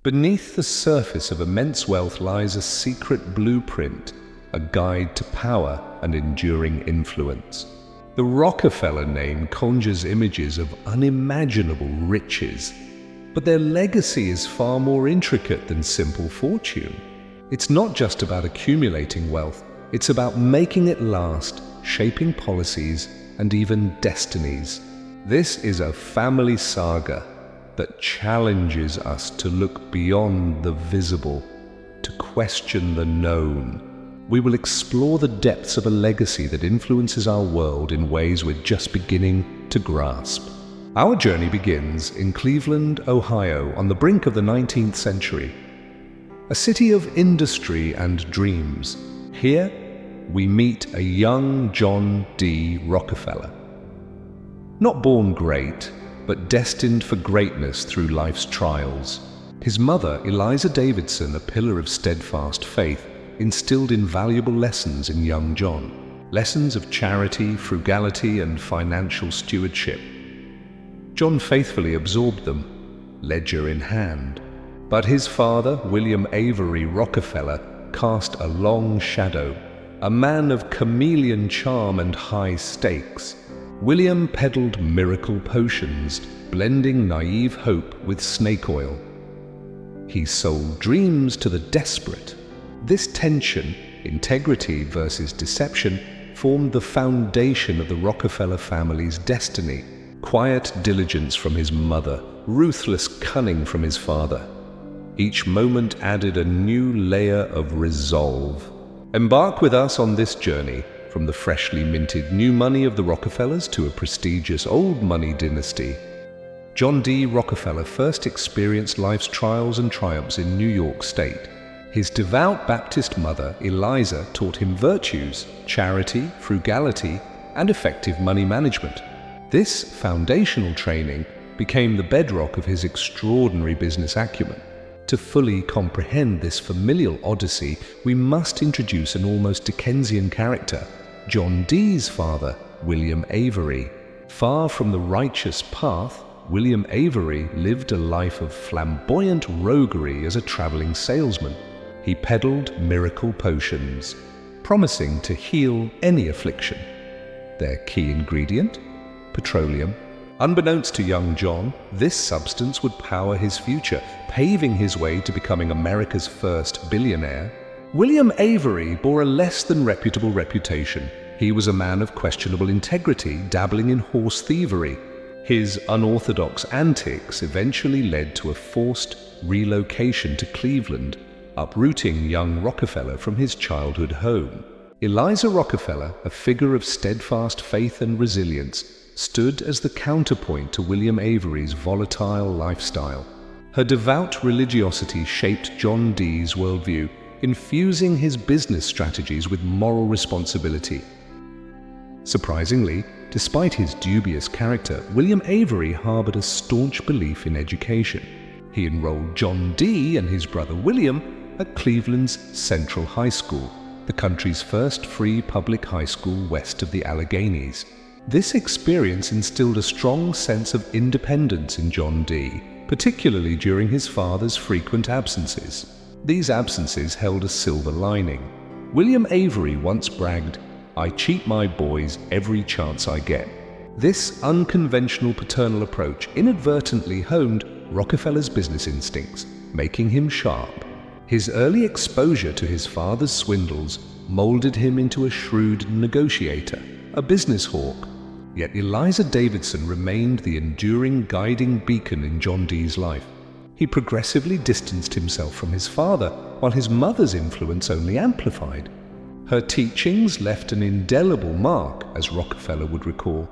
Beneath the surface of immense wealth lies a secret blueprint, a guide to power and enduring influence. The Rockefeller name conjures images of unimaginable riches, but their legacy is far more intricate than simple fortune. It's not just about accumulating wealth, it's about making it last, shaping policies, and even destinies. This is a family saga that challenges us to look beyond the visible, to question the known. We will explore the depths of a legacy that influences our world in ways we're just beginning to grasp. Our journey begins in Cleveland, Ohio, on the brink of the 19th century, a city of industry and dreams. Here, we meet a young John D. Rockefeller. Not born great, but destined for greatness through life's trials. His mother, Eliza Davidson, a pillar of steadfast faith, instilled invaluable lessons in young John. Lessons of charity, frugality, and financial stewardship. John faithfully absorbed them, ledger in hand. But his father, William Avery Rockefeller, cast a long shadow, a man of chameleon charm and high stakes. William peddled miracle potions, blending naive hope with snake oil. He sold dreams to the desperate. This tension, integrity versus deception, formed the foundation of the Rockefeller family's destiny. Quiet diligence from his mother, ruthless cunning from his father. Each moment added a new layer of resolve. Embark with us on this journey, from the freshly minted new money of the Rockefellers to a prestigious old money dynasty. John D. Rockefeller first experienced life's trials and triumphs in New York State. His devout Baptist mother, Eliza, taught him virtues, charity, frugality, and effective money management. This foundational training became the bedrock of his extraordinary business acumen. To fully comprehend this familial odyssey, we must introduce an almost Dickensian character, John D's father, William Avery. Far from the righteous path, William Avery lived a life of flamboyant roguery as a traveling salesman. He peddled miracle potions, promising to heal any affliction. Their key ingredient? Petroleum. Unbeknownst to young John, this substance would power his future, paving his way to becoming America's first billionaire. William Avery bore a less than reputable reputation. He was a man of questionable integrity, dabbling in horse thievery. His unorthodox antics eventually led to a forced relocation to Cleveland, uprooting young Rockefeller from his childhood home. Eliza Rockefeller, a figure of steadfast faith and resilience, stood as the counterpoint to William Avery's volatile lifestyle. Her devout religiosity shaped John D's worldview, infusing his business strategies with moral responsibility. Surprisingly, despite his dubious character, William Avery harbored a staunch belief in education. He enrolled John D. and his brother William at Cleveland's Central High School, the country's first free public high school west of the Alleghenies. This experience instilled a strong sense of independence in John D., particularly during his father's frequent absences. These absences held a silver lining. William Avery once bragged, "I cheat my boys every chance I get." This unconventional paternal approach inadvertently honed Rockefeller's business instincts, making him sharp. His early exposure to his father's swindles molded him into a shrewd negotiator, a business hawk. Yet Eliza Davidson remained the enduring guiding beacon in John D's life. He progressively distanced himself from his father, while his mother's influence only amplified. Her teachings left an indelible mark, as Rockefeller would recall.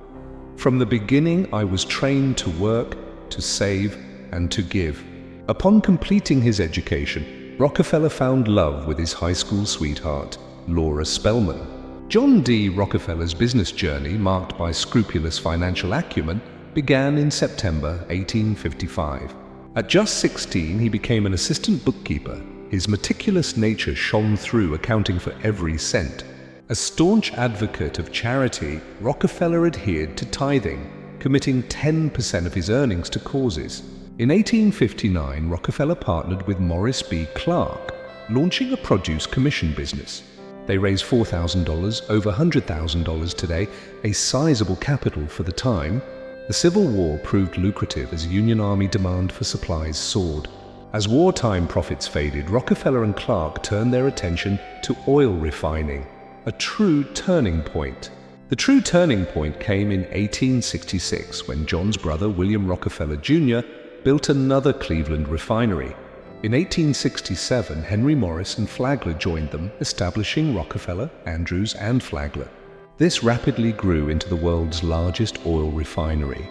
"From the beginning, I was trained to work, to save, and to give." Upon completing his education, Rockefeller found love with his high school sweetheart, Laura Spellman. John D. Rockefeller's business journey, marked by scrupulous financial acumen, began in September 1855. At just 16, he became an assistant bookkeeper. His meticulous nature shone through, accounting for every cent. A staunch advocate of charity, Rockefeller adhered to tithing, committing 10% of his earnings to causes. In 1859, Rockefeller partnered with Morris B. Clark, launching a produce commission business. They raised $4,000, over $100,000 today, a sizable capital for the time. The Civil War proved lucrative as Union Army demand for supplies soared. As wartime profits faded, Rockefeller and Clark turned their attention to oil refining, a true turning point. The true turning point came in 1866 when John's brother William Rockefeller Jr. built another Cleveland refinery. In 1867, Henry Morris and Flagler joined them, establishing Rockefeller, Andrews, and Flagler. This rapidly grew into the world's largest oil refinery.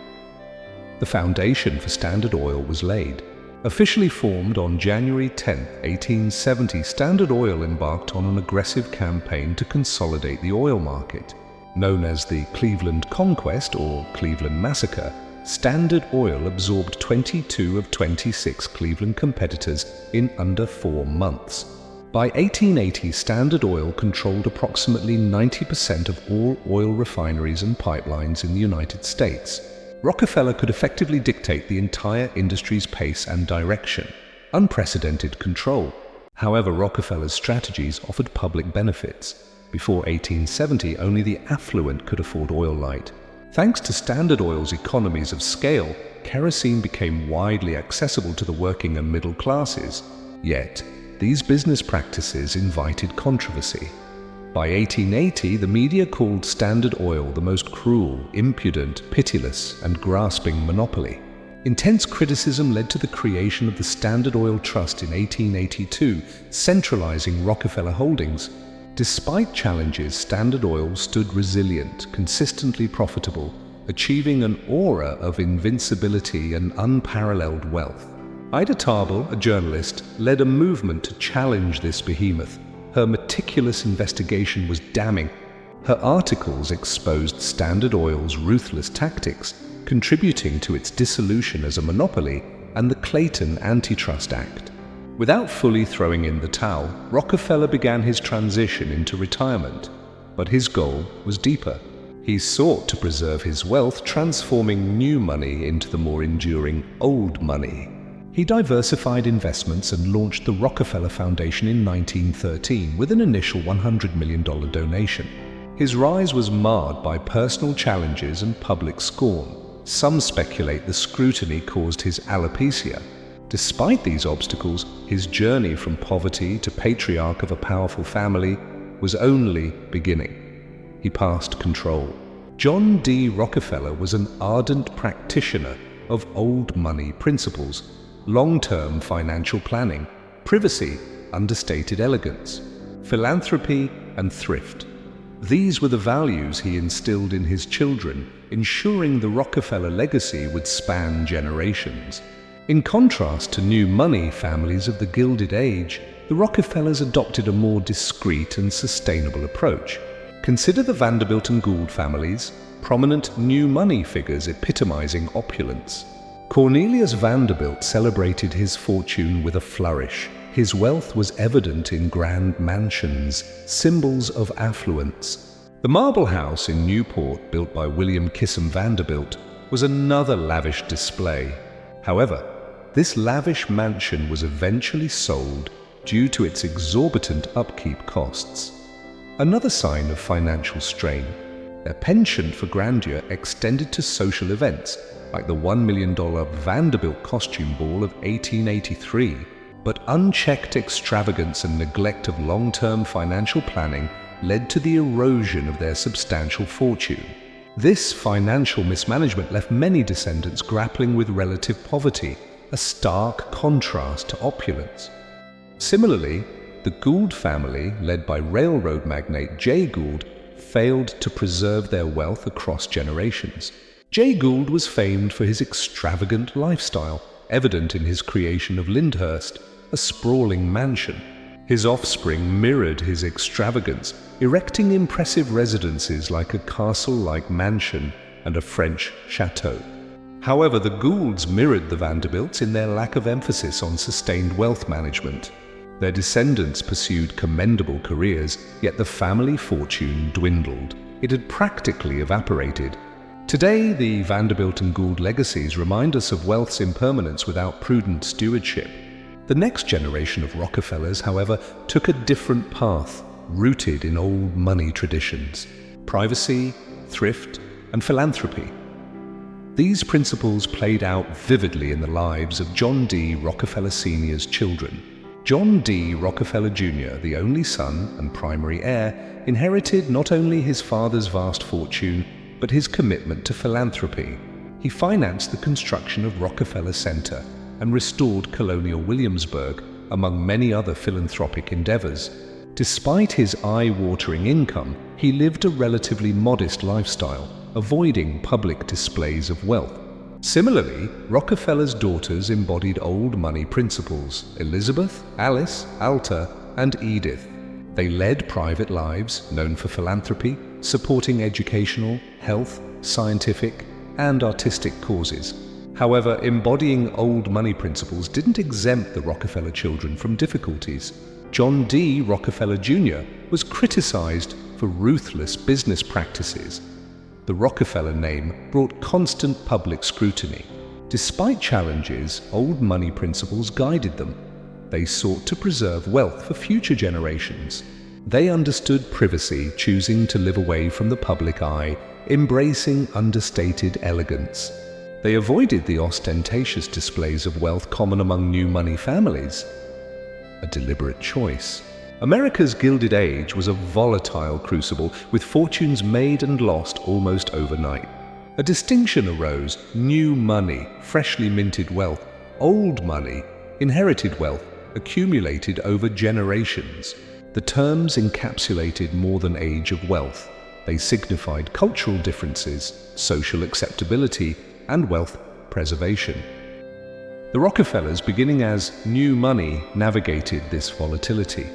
The foundation for Standard Oil was laid. Officially formed on January 10, 1870, Standard Oil embarked on an aggressive campaign to consolidate the oil market. Known as the Cleveland Conquest or Cleveland Massacre, Standard Oil absorbed 22 of 26 Cleveland competitors in under 4 months. By 1880, Standard Oil controlled approximately 90% of all oil refineries and pipelines in the United States. Rockefeller could effectively dictate the entire industry's pace and direction. Unprecedented control. However, Rockefeller's strategies offered public benefits. Before 1870, only the affluent could afford oil light. Thanks to Standard Oil's economies of scale, kerosene became widely accessible to the working and middle classes. Yet, these business practices invited controversy. By 1880, the media called Standard Oil the most cruel, impudent, pitiless, and grasping monopoly. Intense criticism led to the creation of the Standard Oil Trust in 1882, centralizing Rockefeller holdings. Despite challenges, Standard Oil stood resilient, consistently profitable, achieving an aura of invincibility and unparalleled wealth. Ida Tarbell, a journalist, led a movement to challenge this behemoth. Her meticulous investigation was damning. Her articles exposed Standard Oil's ruthless tactics, contributing to its dissolution as a monopoly and the Clayton Antitrust Act. Without fully throwing in the towel, Rockefeller began his transition into retirement. But his goal was deeper. He sought to preserve his wealth, transforming new money into the more enduring old money. He diversified investments and launched the Rockefeller Foundation in 1913 with an initial $100 million donation. His rise was marred by personal challenges and public scorn. Some speculate the scrutiny caused his alopecia. Despite these obstacles, his journey from poverty to patriarch of a powerful family was only beginning. He passed control. John D. Rockefeller was an ardent practitioner of old money principles, long-term financial planning, privacy, understated elegance, philanthropy, and thrift. These were the values he instilled in his children, ensuring the Rockefeller legacy would span generations. In contrast to new money families of the Gilded Age, the Rockefellers adopted a more discreet and sustainable approach. Consider the Vanderbilt and Gould families, prominent new money figures epitomizing opulence. Cornelius Vanderbilt celebrated his fortune with a flourish. His wealth was evident in grand mansions, symbols of affluence. The Marble House in Newport, built by William Kissam Vanderbilt, was another lavish display. However, this lavish mansion was eventually sold due to its exorbitant upkeep costs. Another sign of financial strain, their penchant for grandeur extended to social events, like the $1 million Vanderbilt costume ball of 1883. But unchecked extravagance and neglect of long-term financial planning led to the erosion of their substantial fortune. This financial mismanagement left many descendants grappling with relative poverty, a stark contrast to opulence. Similarly, the Gould family, led by railroad magnate Jay Gould, failed to preserve their wealth across generations. Jay Gould was famed for his extravagant lifestyle, evident in his creation of Lyndhurst, a sprawling mansion. His offspring mirrored his extravagance, erecting impressive residences like a castle-like mansion and a French chateau. However, the Goulds mirrored the Vanderbilts in their lack of emphasis on sustained wealth management. Their descendants pursued commendable careers, yet the family fortune dwindled. It had practically evaporated. Today, the Vanderbilt and Gould legacies remind us of wealth's impermanence without prudent stewardship. The next generation of Rockefellers, however, took a different path, rooted in old money traditions: privacy, thrift, and philanthropy. These principles played out vividly in the lives of John D. Rockefeller Sr.'s children. John D. Rockefeller Jr., the only son and primary heir, inherited not only his father's vast fortune, but his commitment to philanthropy. He financed the construction of Rockefeller Center and restored colonial Williamsburg, among many other philanthropic endeavors. Despite his eye-watering income, he lived a relatively modest lifestyle, avoiding public displays of wealth. Similarly, Rockefeller's daughters embodied old money principles: Elizabeth, Alice, Alta, and Edith. They led private lives known for philanthropy, supporting educational, health, scientific, and artistic causes. However, embodying old money principles didn't exempt the Rockefeller children from difficulties. John D. Rockefeller Jr. was criticized for ruthless business practices. The Rockefeller name brought constant public scrutiny. Despite challenges, old money principles guided them. They sought to preserve wealth for future generations. They understood privacy, choosing to live away from the public eye, embracing understated elegance. They avoided the ostentatious displays of wealth common among new money families. A deliberate choice. America's Gilded Age was a volatile crucible, with fortunes made and lost almost overnight. A distinction arose: new money, freshly minted wealth; old money, inherited wealth, accumulated over generations. The terms encapsulated more than age of wealth. They signified cultural differences, social acceptability, and wealth preservation. The Rockefellers, beginning as new money, navigated this volatility.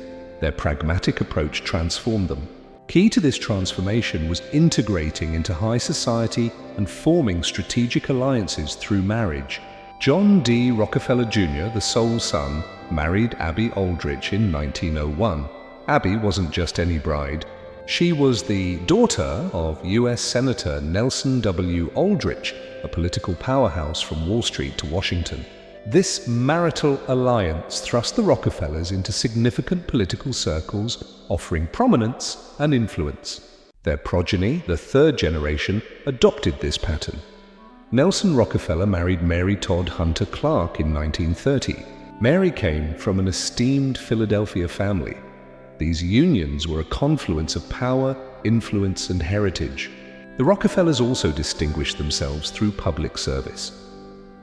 Their pragmatic approach transformed them. Key to this transformation was integrating into high society and forming strategic alliances through marriage. John D. Rockefeller Jr., the sole son, married Abby Aldrich in 1901. Abby wasn't just any bride. She was the daughter of U.S. Senator Nelson W. Aldrich, a political powerhouse from Wall Street to Washington. This marital alliance thrust the Rockefellers into significant political circles, offering prominence and influence. Their progeny, the third generation, adopted this pattern. Nelson Rockefeller married Mary Todd Hunter Clark in 1930. Mary came from an esteemed Philadelphia family. These unions were a confluence of power, influence, and heritage. The Rockefellers also distinguished themselves through public service.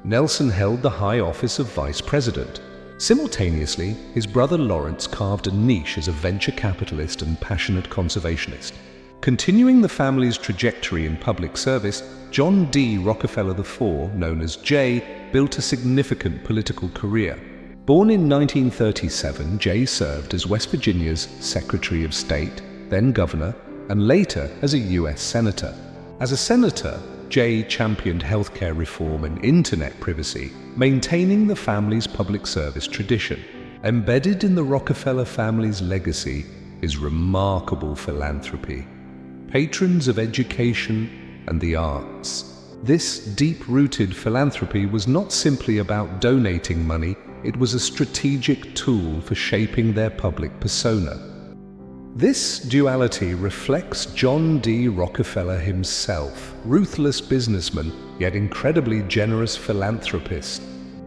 Nelson held the high office of vice president. Simultaneously, his brother Lawrence carved a niche as a venture capitalist and passionate conservationist. Continuing the family's trajectory in public service, John D. Rockefeller IV, known as Jay, built a significant political career. Born in 1937, Jay served as West Virginia's Secretary of State, then governor, and later as a U.S. Senator. As a senator, Jay championed healthcare reform and internet privacy, maintaining the family's public service tradition. Embedded in the Rockefeller family's legacy is remarkable philanthropy. Patrons of education and the arts. This deep-rooted philanthropy was not simply about donating money, it was a strategic tool for shaping their public persona. This duality reflects John D. Rockefeller himself, ruthless businessman, yet incredibly generous philanthropist.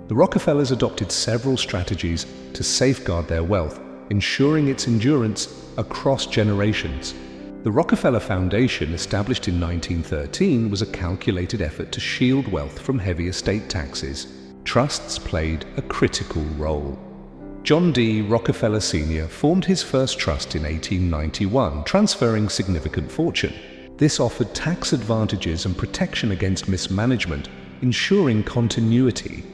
The Rockefellers adopted several strategies to safeguard their wealth, ensuring its endurance across generations. The Rockefeller Foundation, established in 1913, was a calculated effort to shield wealth from heavy estate taxes. Trusts played a critical role. John D. Rockefeller Sr. formed his first trust in 1891, transferring significant fortune. This offered tax advantages and protection against mismanagement, ensuring continuity.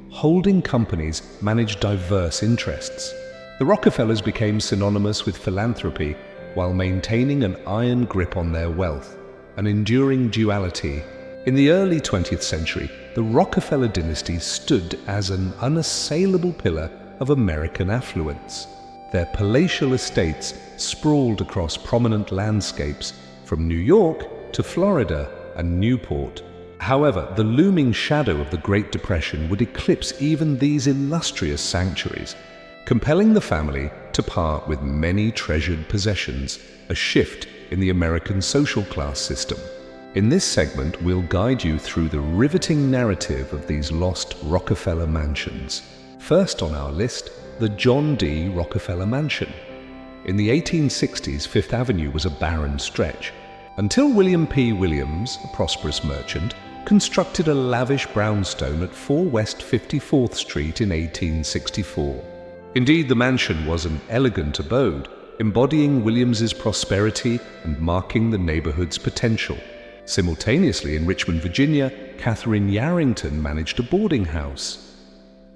Holding companies managed diverse interests. The Rockefellers became synonymous with philanthropy while maintaining an iron grip on their wealth, an enduring duality. In the early 20th century, the Rockefeller dynasty stood as an unassailable pillar of American affluence. Their palatial estates sprawled across prominent landscapes, from New York to Florida and Newport. However, the looming shadow of the Great Depression would eclipse even these illustrious sanctuaries, compelling the family to part with many treasured possessions, a shift in the American social class system. In this segment, we'll guide you through the riveting narrative of these lost Rockefeller mansions. First on our list, the John D. Rockefeller Mansion. In the 1860s, Fifth Avenue was a barren stretch, until William P. Williams, a prosperous merchant, constructed a lavish brownstone at 4 West 54th Street in 1864. Indeed, the mansion was an elegant abode, embodying Williams's prosperity and marking the neighborhood's potential. Simultaneously, in Richmond, Virginia, Catherine Yarrington managed a boarding house.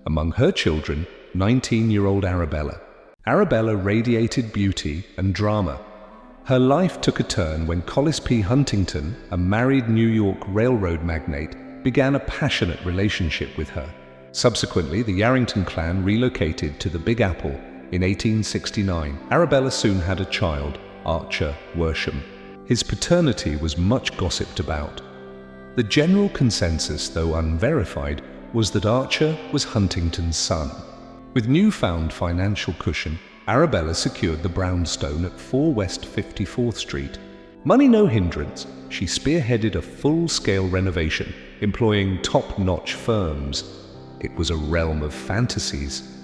Among her children, 19-year-old Arabella. Arabella radiated beauty and drama. Her life took a turn when Collis P. Huntington, a married New York railroad magnate, began a passionate relationship with her. Subsequently, the Yarrington clan relocated to the Big Apple in 1869. Arabella soon had a child, Archer Worsham. His paternity was much gossiped about. The general consensus, though unverified, was that Archer was Huntington's son. With newfound financial cushion, Arabella secured the brownstone at 4 West 54th Street. Money no hindrance, she spearheaded a full-scale renovation, employing top-notch firms. It was a realm of fantasies.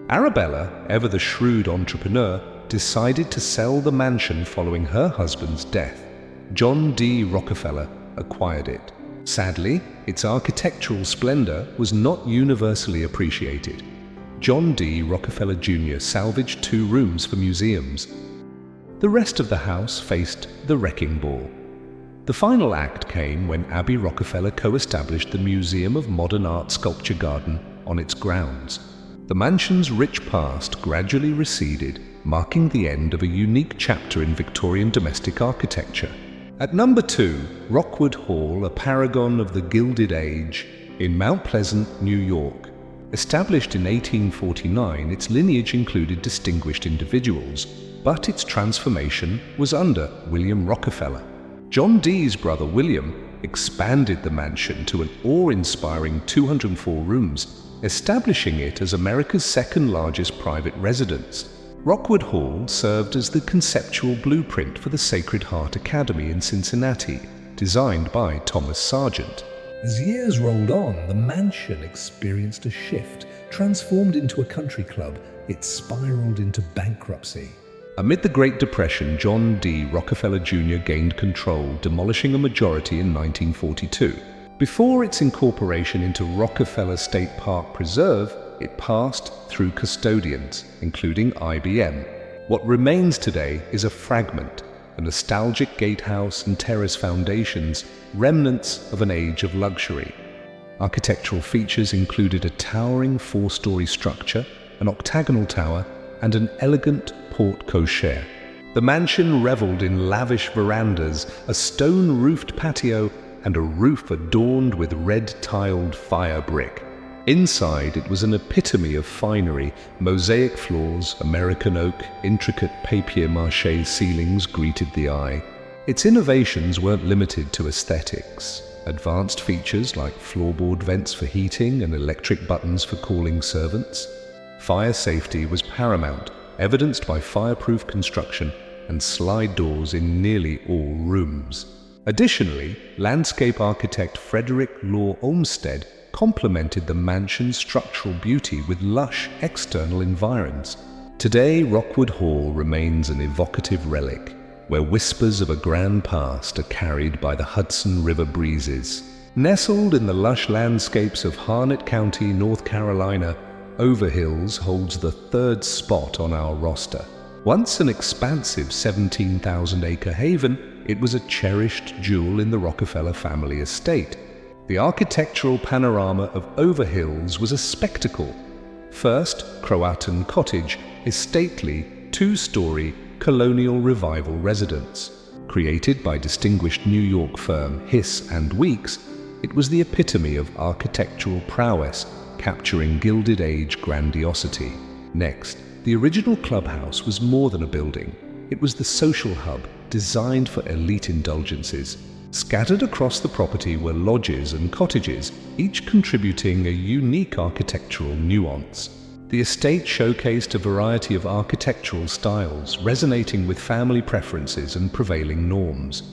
Arabella, ever the shrewd entrepreneur, decided to sell the mansion following her husband's death. John D. Rockefeller acquired it. Sadly, its architectural splendor was not universally appreciated. John D. Rockefeller Jr. salvaged 2 rooms for museums. The rest of the house faced the wrecking ball. The final act came when Abby Rockefeller co-established the Museum of Modern Art Sculpture Garden on its grounds. The mansion's rich past gradually receded, marking the end of a unique chapter in Victorian domestic architecture. At number 2, Rockwood Hall, a paragon of the Gilded Age, in Mount Pleasant, New York. Established in 1849, its lineage included distinguished individuals, but its transformation was under William Rockefeller. John D.'s brother William expanded the mansion to an awe-inspiring 204 rooms, establishing it as America's second-largest private residence. Rockwood Hall served as the conceptual blueprint for the Sacred Heart Academy in Cincinnati, designed by Thomas Sargent. As years rolled on, the mansion experienced a shift. Transformed into a country club, it spiraled into bankruptcy. Amid the Great Depression, John D. Rockefeller Jr. gained control, demolishing a majority in 1942. Before its incorporation into Rockefeller State Park Preserve, it passed through custodians, including IBM. What remains today is a fragment, a nostalgic gatehouse and terrace foundations, remnants of an age of luxury. Architectural features included a towering 4-story structure, an octagonal tower, and an elegant porte cochere. The mansion reveled in lavish verandas, a stone-roofed patio, and a roof adorned with red-tiled fire brick. Inside, it was an epitome of finery. Mosaic floors, American oak, intricate papier-mâché ceilings greeted the eye. Its innovations weren't limited to aesthetics. Advanced features like floorboard vents for heating and electric buttons for calling servants. Fire safety was paramount, evidenced by fireproof construction and slide doors in nearly all rooms. Additionally, landscape architect Frederick Law Olmsted complemented the mansion's structural beauty with lush external environs. Today, Rockwood Hall remains an evocative relic, where whispers of a grand past are carried by the Hudson River breezes. Nestled in the lush landscapes of Harnett County, North Carolina, Overhills holds the 3rd spot on our roster. Once an expansive 17,000-acre haven, it was a cherished jewel in the Rockefeller family estate. The architectural panorama of Overhills was a spectacle. First, Croatan Cottage, a stately, 2-story colonial revival residence. Created by distinguished New York firm Hiss and Weeks, it was the epitome of architectural prowess, capturing Gilded Age grandiosity. Next, the original clubhouse was more than a building. It was the social hub, designed for elite indulgences. Scattered across the property were lodges and cottages, each contributing a unique architectural nuance. The estate showcased a variety of architectural styles, resonating with family preferences and prevailing norms.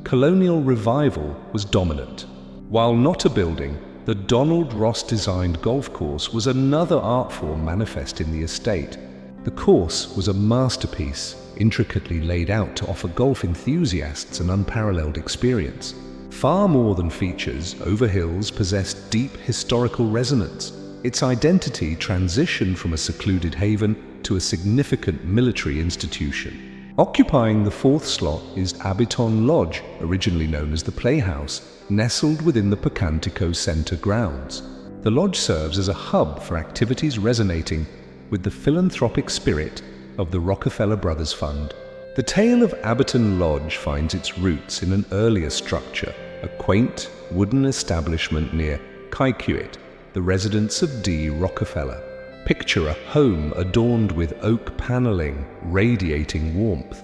Colonial revival was dominant. While not a building, the Donald Ross-designed golf course was another art form manifest in the estate. The course was a masterpiece, intricately laid out to offer golf enthusiasts an unparalleled experience. Far more than features, Over Hills possessed deep historical resonance. Its identity transitioned from a secluded haven to a significant military institution. Occupying the fourth slot is Abiton Lodge, originally known as the Playhouse, nestled within the Pocantico Center grounds. The lodge serves as a hub for activities resonating with the philanthropic spirit of the Rockefeller Brothers Fund. The tale of Abiton Lodge finds its roots in an earlier structure, a quaint wooden establishment near Kikuit, the residence of D. Rockefeller. Picture a home adorned with oak paneling, radiating warmth.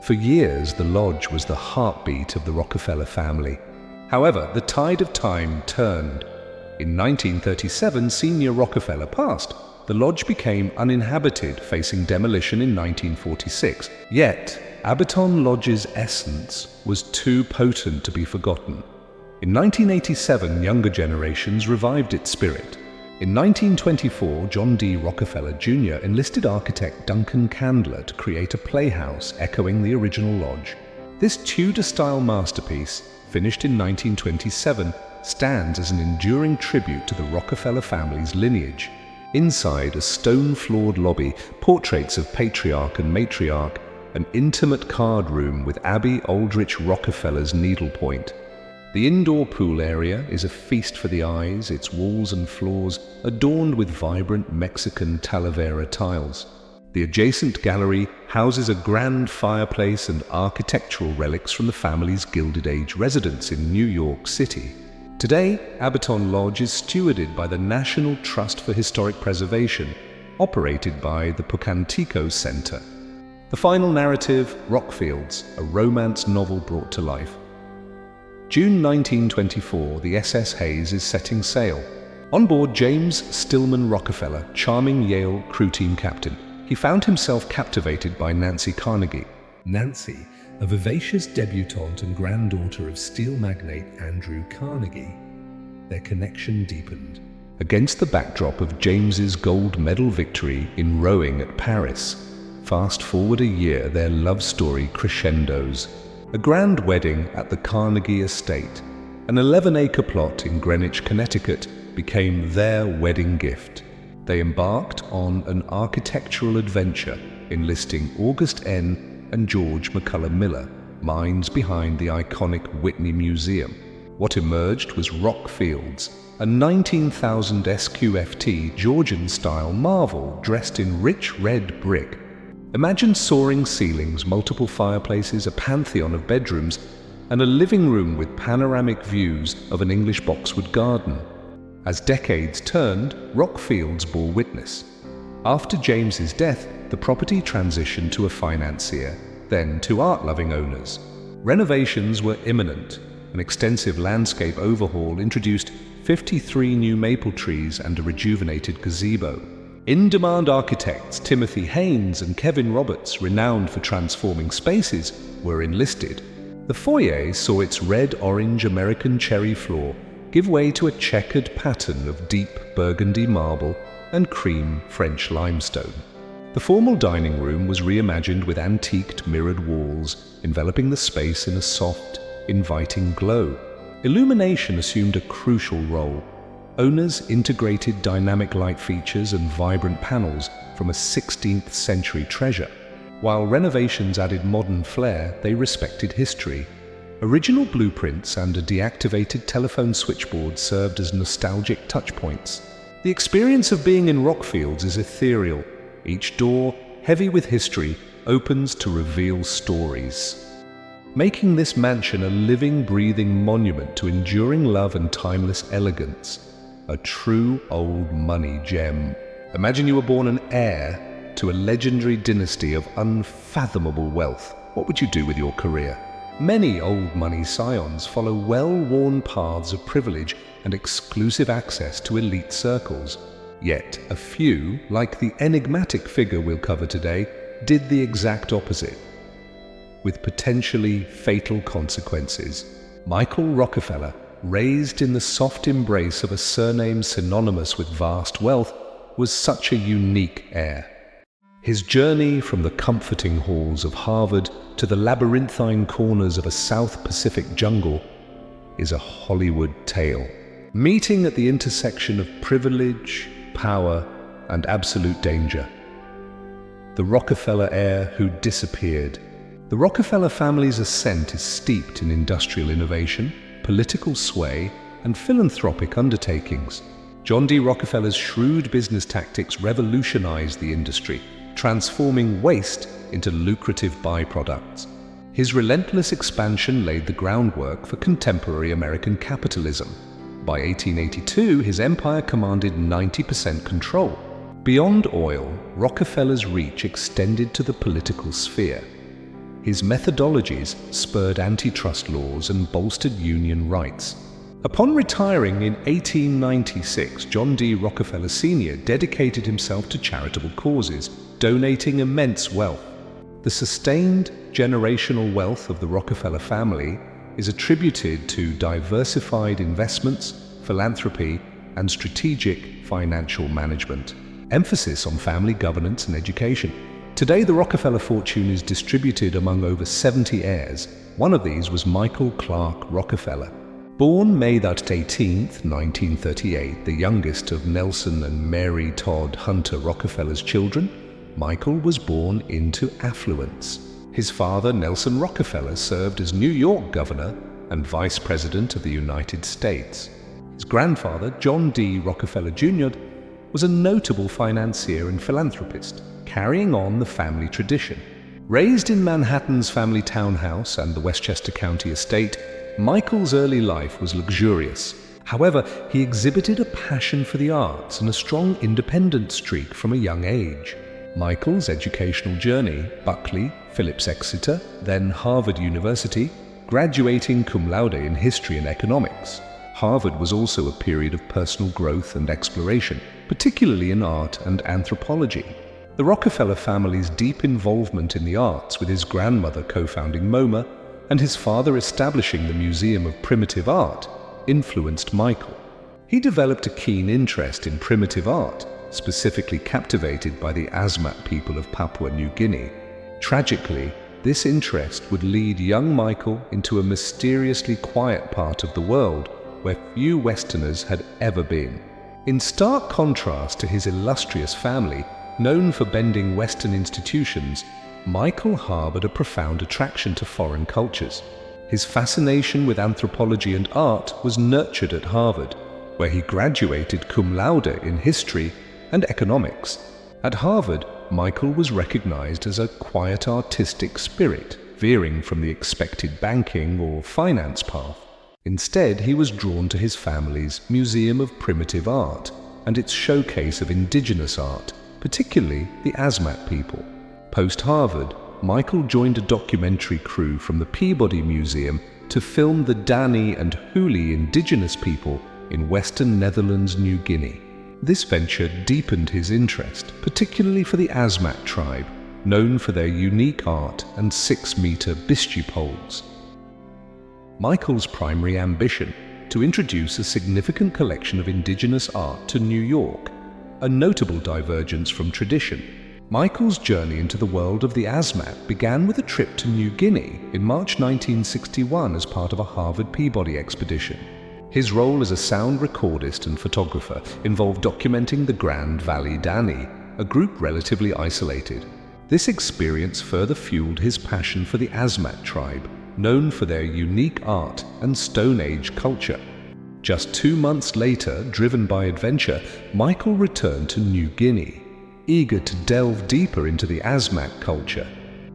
For years, the lodge was the heartbeat of the Rockefeller family. However, the tide of time turned. In 1937, Senior Rockefeller passed. The lodge became uninhabited, facing demolition in 1946. Yet, Abiton Lodge's essence was too potent to be forgotten. In 1987, younger generations revived its spirit. In 1924, John D. Rockefeller Jr. enlisted architect Duncan Candler to create a playhouse echoing the original lodge. This Tudor-style masterpiece, finished in 1927, stands as an enduring tribute to the Rockefeller family's lineage. Inside a stone-floored lobby, portraits of patriarch and matriarch, an intimate card room with Abby Aldrich Rockefeller's needlepoint. The indoor pool area is a feast for the eyes, its walls and floors adorned with vibrant Mexican Talavera tiles. The adjacent gallery houses a grand fireplace and architectural relics from the family's Gilded Age residence in New York City. Today, Abiton Lodge is stewarded by the National Trust for Historic Preservation, operated by the Pocantico Center. The final narrative, Rockfields, a romance novel brought to life. June 1924, the SS Hayes is setting sail. On board James Stillman Rockefeller, charming Yale crew team captain, he found himself captivated by Nancy Carnegie. Nancy, a vivacious debutante and granddaughter of steel magnate Andrew Carnegie. Their connection deepened. Against the backdrop of James's gold medal victory in rowing at Paris, fast forward a year, their love story crescendos. A grand wedding at the Carnegie estate, an 11-acre plot in Greenwich, Connecticut, became their wedding gift. They embarked on an architectural adventure, enlisting August N. and George McCullough Miller, minds behind the iconic Whitney Museum. What emerged was Rockfields, a 19,000 SQFT Georgian-style marvel dressed in rich red brick. Imagine soaring ceilings, multiple fireplaces, a pantheon of bedrooms, and a living room with panoramic views of an English boxwood garden. As decades turned, Rockfields bore witness. After James's death, the property transitioned to a financier, then to art-loving owners. Renovations were imminent. An extensive landscape overhaul introduced 53 new maple trees and a rejuvenated gazebo. In-demand architects Timothy Haynes and Kevin Roberts, renowned for transforming spaces, were enlisted. The foyer saw its red-orange American cherry floor give way to a checkered pattern of deep burgundy marble and cream French limestone. The formal dining room was reimagined with antiqued mirrored walls, enveloping the space in a soft, inviting glow. Illumination assumed a crucial role. Owners integrated dynamic light features and vibrant panels from a 16th century treasure. While renovations added modern flair, they respected history. Original blueprints and a deactivated telephone switchboard served as nostalgic touchpoints. The experience of being in Rockfields is ethereal. Each door, heavy with history, opens to reveal stories, making this mansion a living, breathing monument to enduring love and timeless elegance. A true old money gem. Imagine you were born an heir to a legendary dynasty of unfathomable wealth. What would you do with your career? Many old money scions follow well-worn paths of privilege and exclusive access to elite circles. Yet a few, like the enigmatic figure we'll cover today, did the exact opposite, with potentially fatal consequences. Michael Rockefeller, raised in the soft embrace of a surname synonymous with vast wealth, was such a unique heir. His journey from the comforting halls of Harvard to the labyrinthine corners of a South Pacific jungle is a Hollywood tale. Meeting at the intersection of privilege, power, and absolute danger. The Rockefeller heir who disappeared. The Rockefeller family's ascent is steeped in industrial innovation, political sway, and philanthropic undertakings. John D. Rockefeller's shrewd business tactics revolutionized the industry, transforming waste into lucrative byproducts. His relentless expansion laid the groundwork for contemporary American capitalism. By 1882, his empire commanded 90% control. Beyond oil, Rockefeller's reach extended to the political sphere. His methodologies spurred antitrust laws and bolstered union rights. Upon retiring in 1896, John D. Rockefeller Sr. dedicated himself to charitable causes, donating immense wealth. The sustained generational wealth of the Rockefeller family is attributed to diversified investments, philanthropy, and strategic financial management. Emphasis on family governance and education. Today, the Rockefeller fortune is distributed among over 70 heirs. One of these was Michael Clark Rockefeller. Born May 18, 1938, the youngest of Nelson and Mary Todd Hunter Rockefeller's children, Michael was born into affluence. His father, Nelson Rockefeller, served as New York governor and vice president of the United States. His grandfather, John D. Rockefeller Jr., was a notable financier and philanthropist, carrying on the family tradition. Raised in Manhattan's family townhouse and the Westchester County estate, Michael's early life was luxurious. However, he exhibited a passion for the arts and a strong independent streak from a young age. Michael's educational journey, Buckley, Phillips Exeter, then Harvard University, graduating cum laude in history and economics. Harvard was also a period of personal growth and exploration, particularly in art and anthropology. The Rockefeller family's deep involvement in the arts, with his grandmother co-founding MoMA and his father establishing the Museum of Primitive Art, influenced Michael. He developed a keen interest in primitive art, specifically captivated by the Asmat people of Papua New Guinea. Tragically, this interest would lead young Michael into a mysteriously quiet part of the world where few Westerners had ever been. In stark contrast to his illustrious family, known for bending Western institutions, Michael harbored a profound attraction to foreign cultures. His fascination with anthropology and art was nurtured at Harvard, where he graduated cum laude in history and economics. At Harvard, Michael was recognized as a quiet artistic spirit, veering from the expected banking or finance path. Instead, he was drawn to his family's Museum of Primitive Art and its showcase of indigenous art, particularly the Asmat people. Post-Harvard, Michael joined a documentary crew from the Peabody Museum to film the Dani and Huli indigenous people in Western Netherlands, New Guinea. This venture deepened his interest, particularly for the Asmat tribe, known for their unique art and 6-meter bistu poles. Michael's primary ambition: to introduce a significant collection of indigenous art to New York, a notable divergence from tradition. Michael's journey into the world of the Asmat began with a trip to New Guinea in March 1961 as part of a Harvard Peabody expedition. His role as a sound recordist and photographer involved documenting the Grand Valley Dani, a group relatively isolated. This experience further fueled his passion for the Asmat tribe, known for their unique art and Stone Age culture. Just 2 months later, driven by adventure, Michael returned to New Guinea, eager to delve deeper into the Asmat culture,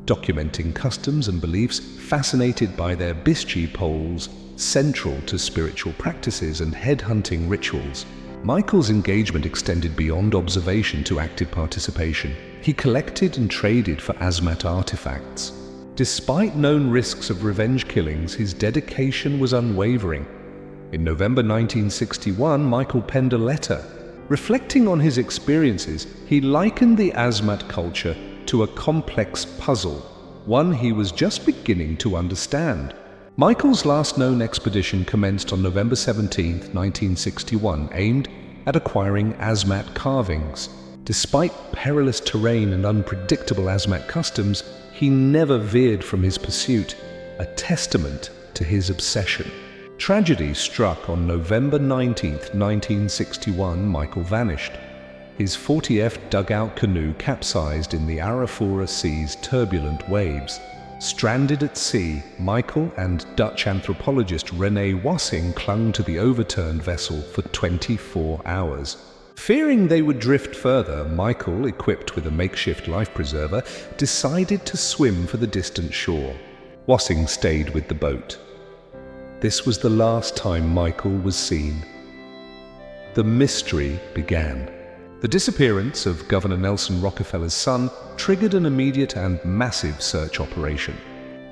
documenting customs and beliefs, fascinated by their bistu poles, central to spiritual practices and headhunting rituals. Michael's engagement extended beyond observation to active participation. He collected and traded for Asmat artifacts, Despite known risks of revenge killings, his dedication was unwavering. In November 1961, Michael penned a letter. Reflecting on his experiences, he likened the Asmat culture to a complex puzzle, one he was just beginning to understand. Michael's last known expedition commenced on November 17, 1961, aimed at acquiring Asmat carvings. Despite perilous terrain and unpredictable Asmat customs, he never veered from his pursuit, a testament to his obsession. Tragedy struck on November 19, 1961. Michael vanished. His 40F dugout canoe capsized in the Arafura Sea's turbulent waves. Stranded at sea, Michael and Dutch anthropologist René Wassing clung to the overturned vessel for 24 hours. Fearing they would drift further, Michael, equipped with a makeshift life preserver, decided to swim for the distant shore. Wassing stayed with the boat. This was the last time Michael was seen. The mystery began. The disappearance of Governor Nelson Rockefeller's son triggered an immediate and massive search operation.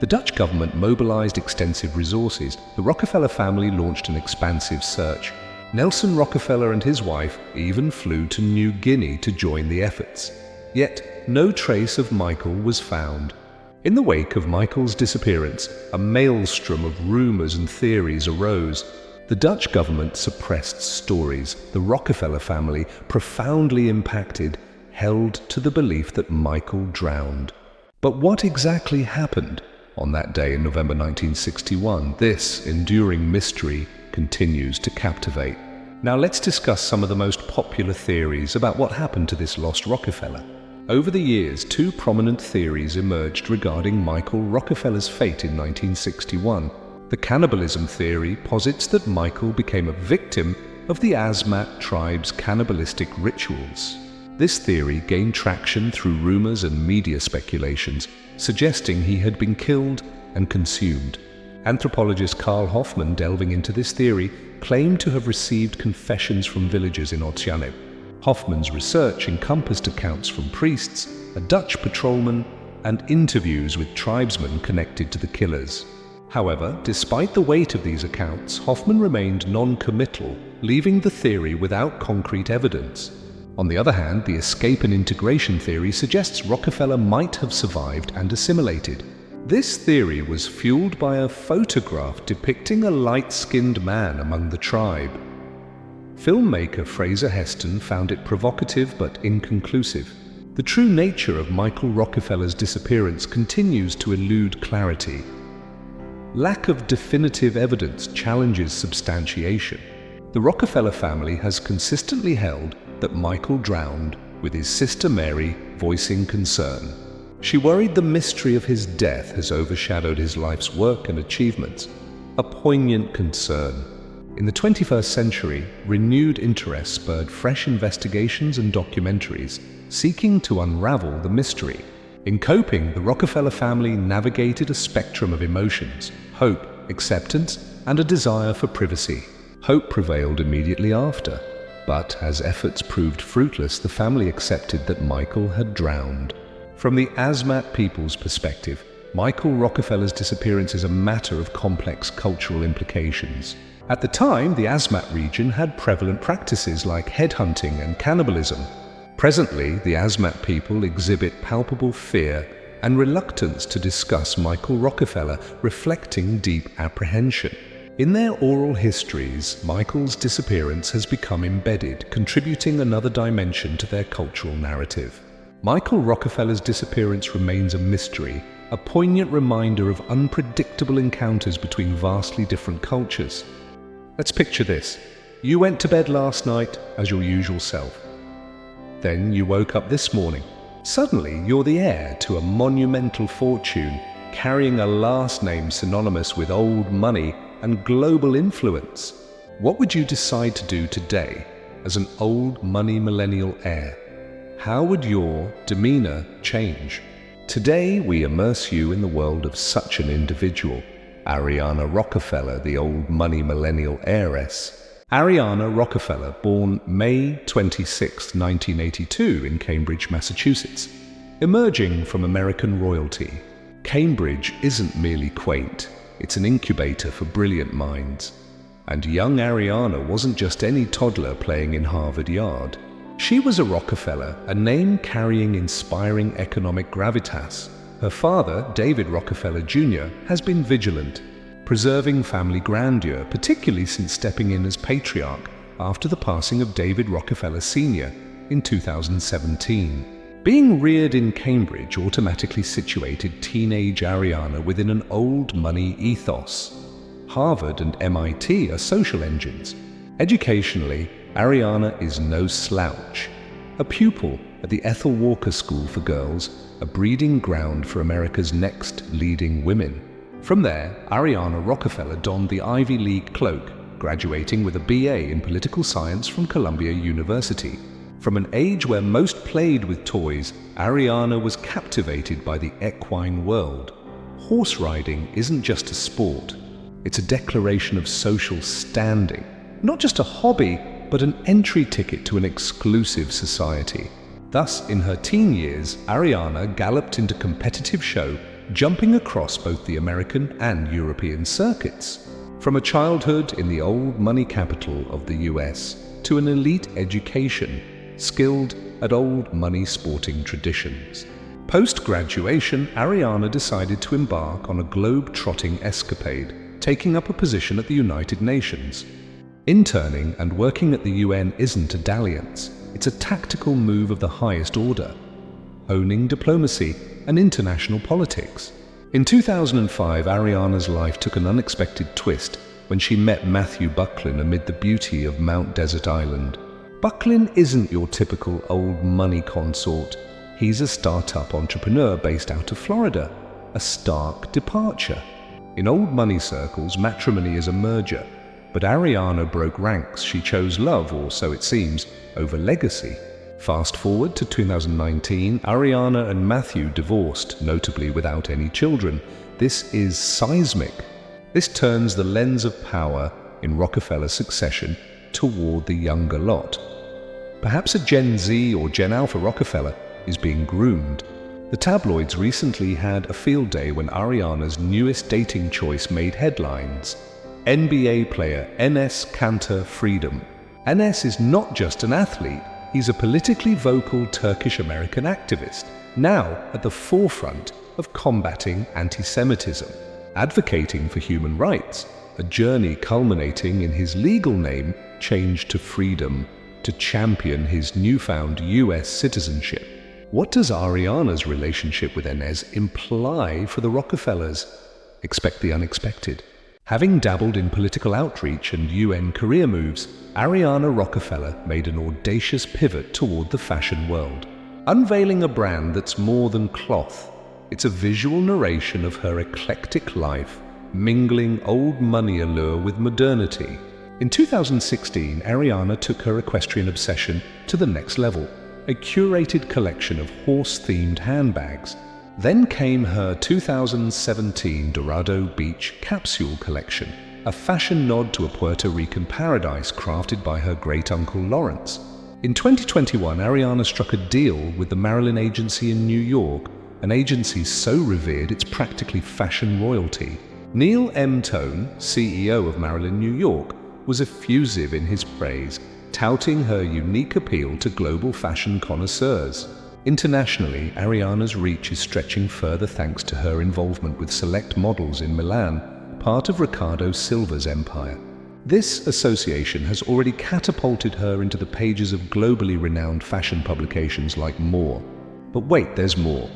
The Dutch government mobilized extensive resources. The Rockefeller family launched an expansive search. Nelson Rockefeller and his wife even flew to New Guinea to join the efforts. Yet, no trace of Michael was found. In the wake of Michael's disappearance, a maelstrom of rumors and theories arose. The Dutch government suppressed stories. The Rockefeller family, profoundly impacted, held to the belief that Michael drowned. But what exactly happened on that day in November 1961? This enduring mystery continues to captivate. Now let's discuss some of the most popular theories about what happened to this lost Rockefeller. Over the years, two prominent theories emerged regarding Michael Rockefeller's fate in 1961. The cannibalism theory posits that Michael became a victim of the Asmat tribe's cannibalistic rituals. This theory gained traction through rumors and media speculations, suggesting he had been killed and consumed. Anthropologist Carl Hoffman, delving into this theory, claimed to have received confessions from villagers in Oceanic. Hoffman's research encompassed accounts from priests, a Dutch patrolman, and interviews with tribesmen connected to the killers. However, despite the weight of these accounts, Hoffman remained non-committal, leaving the theory without concrete evidence. On the other hand, the escape and integration theory suggests Rockefeller might have survived and assimilated. This theory was fueled by a photograph depicting a light-skinned man among the tribe. Filmmaker Fraser Heston found it provocative but inconclusive. The true nature of Michael Rockefeller's disappearance continues to elude clarity. Lack of definitive evidence challenges substantiation. The Rockefeller family has consistently held that Michael drowned, with his sister Mary voicing concern. She worried the mystery of his death has overshadowed his life's work and achievements, a poignant concern. In the 21st century, renewed interest spurred fresh investigations and documentaries, seeking to unravel the mystery. In coping, the Rockefeller family navigated a spectrum of emotions: hope, acceptance, and a desire for privacy. Hope prevailed immediately after, but as efforts proved fruitless, the family accepted that Michael had drowned. From the Asmat people's perspective, Michael Rockefeller's disappearance is a matter of complex cultural implications. At the time, the Asmat region had prevalent practices like headhunting and cannibalism. Presently, the Asmat people exhibit palpable fear and reluctance to discuss Michael Rockefeller, reflecting deep apprehension. In their oral histories, Michael's disappearance has become embedded, contributing another dimension to their cultural narrative. Michael Rockefeller's disappearance remains a mystery, a poignant reminder of unpredictable encounters between vastly different cultures. Let's picture this. You went to bed last night as your usual self. Then you woke up this morning. Suddenly, you're the heir to a monumental fortune, carrying a last name synonymous with old money and global influence. What would you decide to do today as an old money millennial heir? How would your demeanor change? Today, we immerse you in the world of such an individual, Ariana Rockefeller, the old money millennial heiress. Ariana Rockefeller, born May 26, 1982 in Cambridge, Massachusetts. Emerging from American royalty, Cambridge isn't merely quaint, it's an incubator for brilliant minds. And young Ariana wasn't just any toddler playing in Harvard Yard. She was a Rockefeller, a name carrying inspiring economic gravitas. Her father, David Rockefeller Jr., has been vigilant, preserving family grandeur, particularly since stepping in as patriarch after the passing of David Rockefeller Sr. in 2017. Being reared in Cambridge automatically situated teenage Ariana within an old money ethos. Harvard and MIT are social engines. Educationally, Ariana is no slouch. A pupil at the Ethel Walker School for Girls, a breeding ground for America's next leading women. From there, Ariana Rockefeller donned the Ivy League cloak, graduating with a BA in political science from Columbia University. From an age where most played with toys, Ariana was captivated by the equine world. Horse riding isn't just a sport. It's a declaration of social standing. Not just a hobby, but an entry ticket to an exclusive society. Thus, in her teen years, Ariana galloped into competitive show, jumping across both the American and European circuits. From a childhood in the old money capital of the US to an elite education, skilled at old money sporting traditions. Post-graduation, Ariana decided to embark on a globe-trotting escapade, taking up a position at the United Nations. Interning and working at the UN isn't a dalliance, it's a tactical move of the highest order, honing diplomacy and international politics. In 2005, Ariana's life took an unexpected twist when she met Matthew Bucklin amid the beauty of Mount Desert Island. Bucklin isn't your typical old money consort. He's a startup entrepreneur based out of Florida, a stark departure. In old money circles, matrimony is a merger, but Ariana broke ranks. She chose love, or so it seems, over legacy. Fast forward to 2019, Ariana and Matthew divorced, notably without any children. This is seismic. This turns the lens of power in Rockefeller succession toward the younger lot. Perhaps a Gen Z or Gen Alpha Rockefeller is being groomed. The tabloids recently had a field day when Ariana's newest dating choice made headlines. NBA player Enes Kanter Freedom. Enes is not just an athlete, he's a politically vocal Turkish-American activist, now at the forefront of combating anti-Semitism, advocating for human rights, a journey culminating in his legal name changed to Freedom to champion his newfound US citizenship. What does Ariana's relationship with Enes imply for the Rockefellers? Expect the unexpected. Having dabbled in political outreach and UN career moves, Ariana Rockefeller made an audacious pivot toward the fashion world, unveiling a brand that's more than cloth. It's a visual narration of her eclectic life, mingling old money allure with modernity. In 2016, Ariana took her equestrian obsession to the next level, a curated collection of horse-themed handbags. Then came her 2017 Dorado Beach capsule collection, a fashion nod to a Puerto Rican paradise crafted by her great-uncle Lawrence. In 2021, Ariana struck a deal with the Marilyn Agency in New York, an agency so revered it's practically fashion royalty. Neil M. Tone, CEO of Marilyn New York, was effusive in his praise, touting her unique appeal to global fashion connoisseurs. Internationally, Ariana's reach is stretching further thanks to her involvement with select models in Milan, part of Riccardo Silva's empire. This association has already catapulted her into the pages of globally renowned fashion publications like More. But wait, there's more.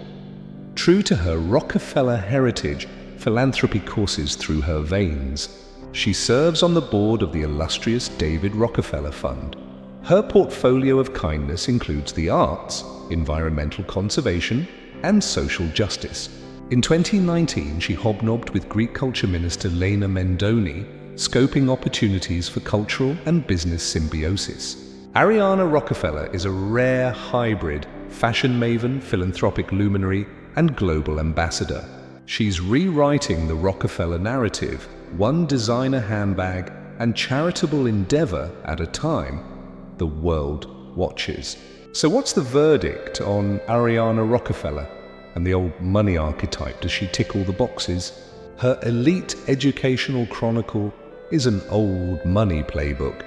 True to her Rockefeller heritage, philanthropy courses through her veins. She serves on the board of the illustrious David Rockefeller Fund. Her portfolio of kindness includes the arts, environmental conservation, and social justice. In 2019, she hobnobbed with Greek culture minister Lena Mendoni, scoping opportunities for cultural and business symbiosis. Ariana Rockefeller is a rare hybrid, fashion maven, philanthropic luminary, and global ambassador. She's rewriting the Rockefeller narrative, one designer handbag and charitable endeavor at a time. The world watches. So what's the verdict on Ariana Rockefeller? And the old money archetype, does she tick all the boxes? Her elite educational chronicle is an old money playbook.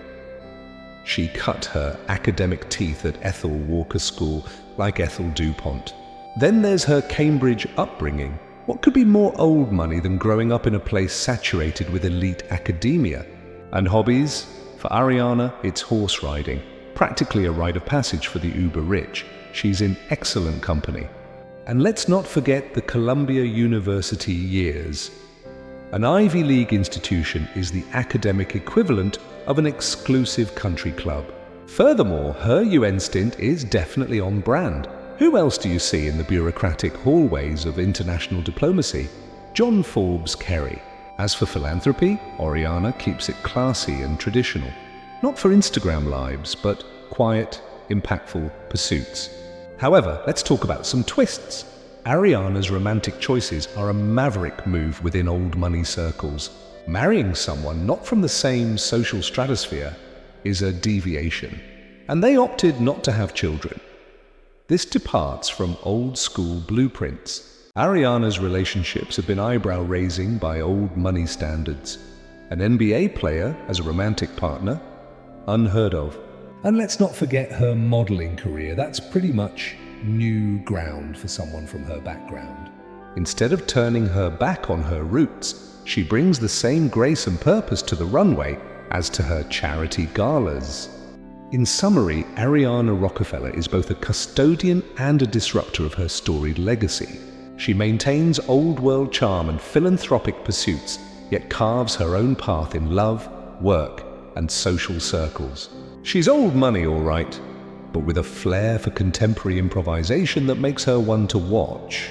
She cut her academic teeth at Ethel Walker School like Ethel DuPont. Then there's her Cambridge upbringing. What could be more old money than growing up in a place saturated with elite academia? And hobbies? For Ariana, it's horse riding, practically a rite of passage for the uber-rich. She's in excellent company. And let's not forget the Columbia University years. An Ivy League institution is the academic equivalent of an exclusive country club. Furthermore, her UN stint is definitely on brand. Who else do you see in the bureaucratic hallways of international diplomacy? John Forbes Kerry. As for philanthropy, Ariana keeps it classy and traditional. Not for Instagram lives, but quiet, impactful pursuits. However, let's talk about some twists. Ariana's romantic choices are a maverick move within old money circles. Marrying someone not from the same social stratosphere is a deviation, and they opted not to have children. This departs from old-school blueprints. Ariana's relationships have been eyebrow-raising by old money standards. An NBA player as a romantic partner? Unheard of. And let's not forget her modeling career. That's pretty much new ground for someone from her background. Instead of turning her back on her roots, she brings the same grace and purpose to the runway as to her charity galas. In summary, Ariana Rockefeller is both a custodian and a disruptor of her storied legacy. She maintains old-world charm and philanthropic pursuits, yet carves her own path in love, work, and social circles. She's old money, all right, but with a flair for contemporary improvisation that makes her one to watch.